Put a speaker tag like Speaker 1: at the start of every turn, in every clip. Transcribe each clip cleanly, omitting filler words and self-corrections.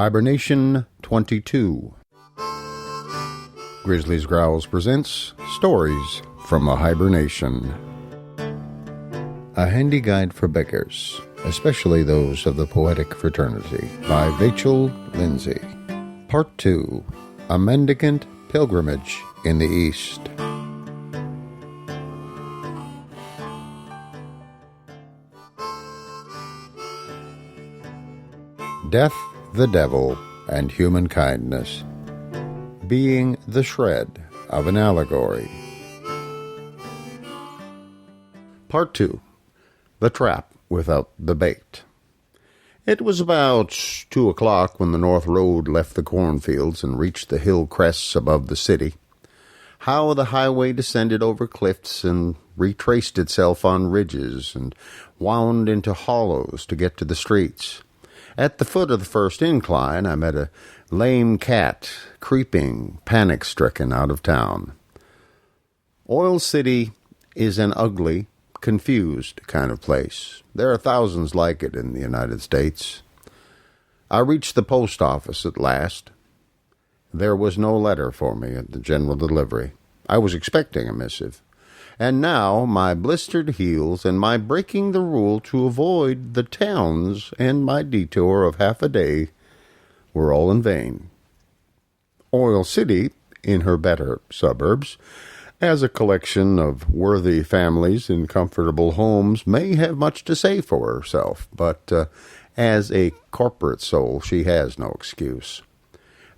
Speaker 1: Hiber-Nation 22. Grizzly's Growls presents Stories from a Hiber-Nation. A handy guide for beggars, especially those of the poetic fraternity, by Vachel Lindsay. Part 2. A Mendicant Pilgrimage in the East. Death, the Devil, and Human Kindness, being the shred of an allegory. Part 2. The Trap Without the Bait. It was about 2 o'clock when the North Road left the cornfields and reached the hill crests above the city. How the highway descended over cliffs and retraced itself on ridges and wound into hollows to get to the streets. At the foot of the first incline, I met a lame cat creeping, panic-stricken, out of town. Oil City is an ugly, confused kind of place. There are thousands like it in the United States. I reached the post office at last. There was no letter for me at the general delivery. I was expecting a missive. And now my blistered heels and my breaking the rule to avoid the towns and my detour of half a day were all in vain. Oil City, in her better suburbs, as a collection of worthy families in comfortable homes, may have much to say for herself, but as a corporate soul she has no excuse.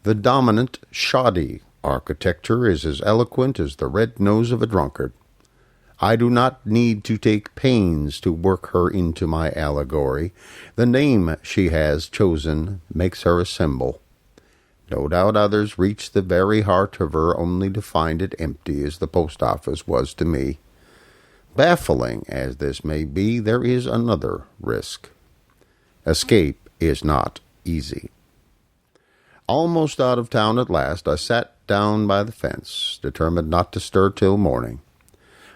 Speaker 1: The dominant, shoddy architecture is as eloquent as the red nose of a drunkard. I do not need to take pains to work her into my allegory. The name she has chosen makes her a symbol. No doubt others reach the very heart of her only to find it empty, as the post office was to me. Baffling as this may be, there is another risk. Escape is not easy. Almost out of town at last, I sat down by the fence, determined not to stir till morning.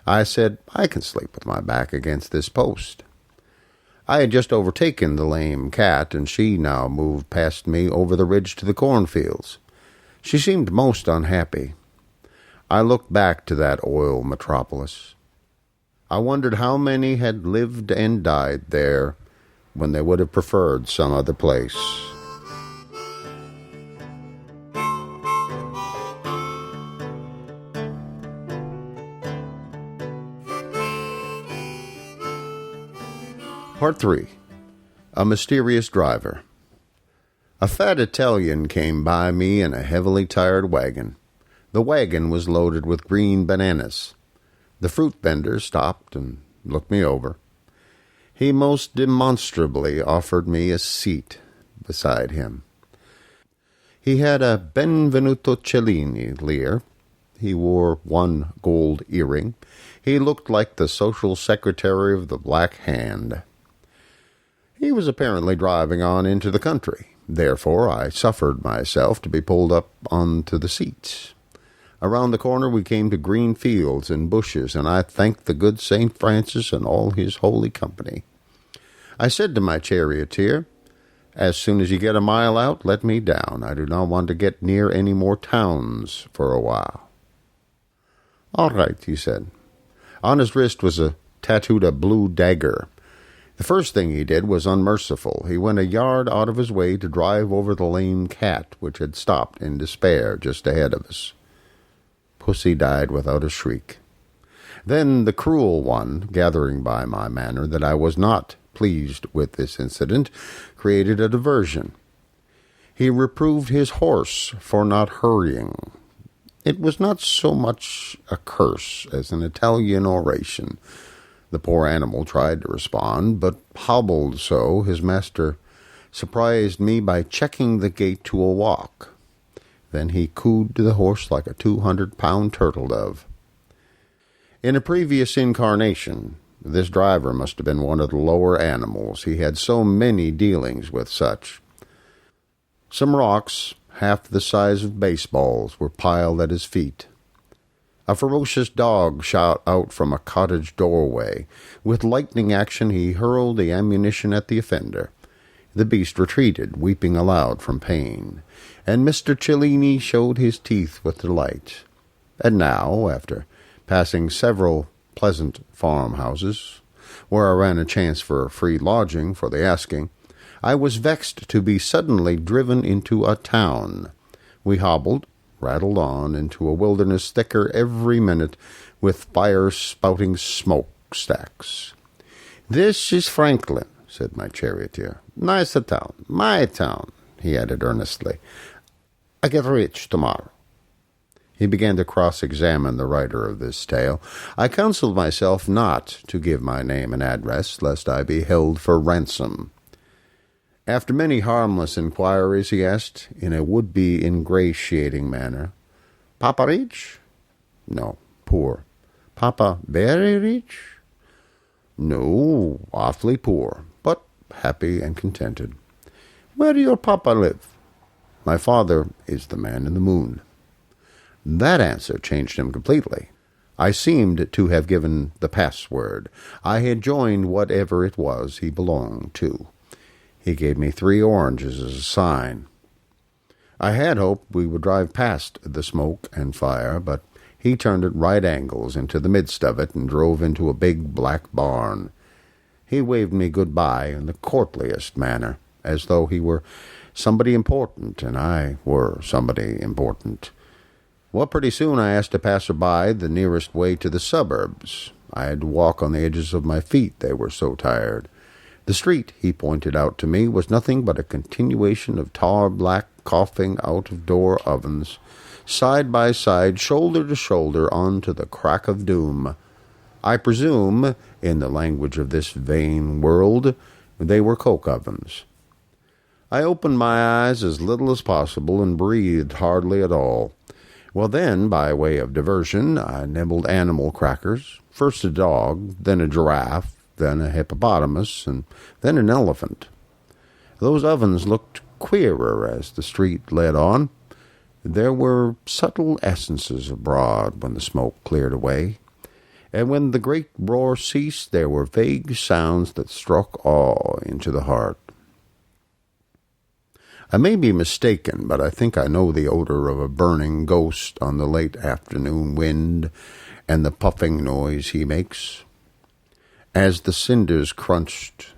Speaker 1: I said, I can sleep with my back against this post. I had just overtaken the lame cat, and she now moved past me over the ridge to the cornfields. She seemed most unhappy. I looked back to that oil metropolis. I wondered how many had lived and died there when they would have preferred some other place. Part 3. A Mysterious Driver. A fat Italian came by me in a heavily tired wagon. The wagon was loaded with green bananas. The fruit vendor stopped and looked me over. He most demonstrably offered me a seat beside him. He had a Benvenuto Cellini leer. He wore one gold earring. He looked like the social secretary of the Black Hand. He was apparently driving on into the country. Therefore, I suffered myself to be pulled up onto the seats. Around the corner we came to green fields and bushes, and I thanked the good St. Francis and all his holy company. I said to my charioteer, as soon as you get a mile out, let me down. I do not want to get near any more towns for a while. All right, he said. On his wrist was tattooed a blue dagger. The first thing he did was unmerciful. He went a yard out of his way to drive over the lame cat, which had stopped in despair just ahead of us. Pussy died without a shriek. Then the cruel one, gathering by my manner that I was not pleased with this incident, created a diversion. He reproved his horse for not hurrying. It was not so much a curse as an Italian oration. The poor animal tried to respond, but hobbled so, his master surprised me by checking the gait to a walk. Then he cooed to the horse like a 200-pound turtle-dove. In a previous incarnation, this driver must have been one of the lower animals. He had so many dealings with such. Some rocks, half the size of baseballs, were piled at his feet. A ferocious dog shot out from a cottage doorway. With lightning action he hurled the ammunition at the offender. The beast retreated, weeping aloud from pain, and Mr. Cellini showed his teeth with delight. And now, after passing several pleasant farmhouses, where I ran a chance for free lodging for the asking, I was vexed to be suddenly driven into a town. We hobbled, rattled on, into a wilderness thicker every minute with fire-spouting smokestacks. "This is Franklin," said my charioteer. "Nice town. My town," he added earnestly. "I get rich tomorrow." He began to cross-examine the writer of this tale. I counseled myself not to give my name and address, lest I be held for ransom. After many harmless inquiries, he asked, in a would-be ingratiating manner, "Papa rich?" "No, poor." "Papa very rich?" "No, awfully poor, but happy and contented." "Where your papa live?" "My father is the man in the moon." That answer changed him completely. I seemed to have given the password. I had joined whatever it was he belonged to. He gave me 3 oranges as a sign. I had hoped we would drive past the smoke and fire, but he turned at right angles into the midst of it and drove into a big black barn. He waved me good-bye in the courtliest manner, as though he were somebody important and I were somebody important. Well, pretty soon I asked a passer-by the nearest way to the suburbs. I had to walk on the edges of my feet, they were so tired. The street, he pointed out to me, was nothing but a continuation of tar-black, coughing out-of-door ovens, side by side, shoulder to shoulder, on to the crack of doom. I presume, in the language of this vain world, they were coke ovens. I opened my eyes as little as possible and breathed hardly at all. Well, then, by way of diversion, I nibbled animal crackers, first a dog, then a giraffe, then a hippopotamus, and then an elephant. Those ovens looked queerer as the street led on. There were subtle essences abroad when the smoke cleared away, and when the great roar ceased, there were vague sounds that struck awe into the heart. I may be mistaken, but I think I know the odor of a burning ghost on the late afternoon wind and the puffing noise he makes. As the cinders crunched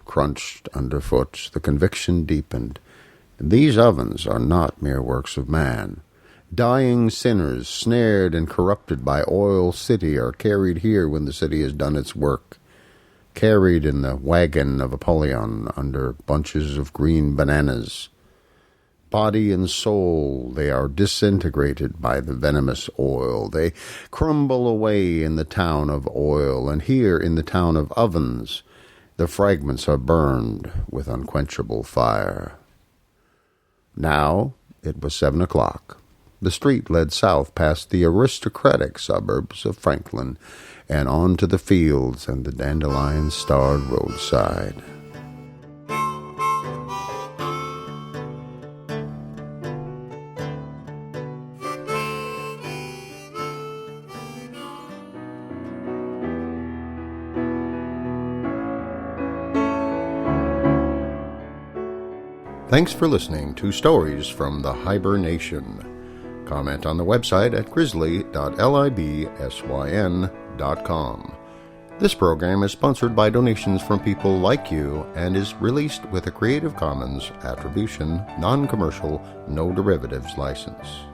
Speaker 1: underfoot, the conviction deepened. These ovens are not mere works of man. Dying sinners, snared and corrupted by Oil City, are carried here when the city has done its work, carried in the wagon of Apollyon under bunches of green bananas. Body and soul, they are disintegrated by the venomous oil. They crumble away in the town of oil, and here in the town of ovens, the fragments are burned with unquenchable fire. Now it was 7 o'clock. The street led south past the aristocratic suburbs of Franklin and on to the fields and the dandelion-starred roadside. Thanks for listening to Stories from the Hiber-Nation. Comment on the website at grizzly.libsyn.com. This program is sponsored by donations from people like you and is released with a Creative Commons Attribution, Non-Commercial, No Derivatives license.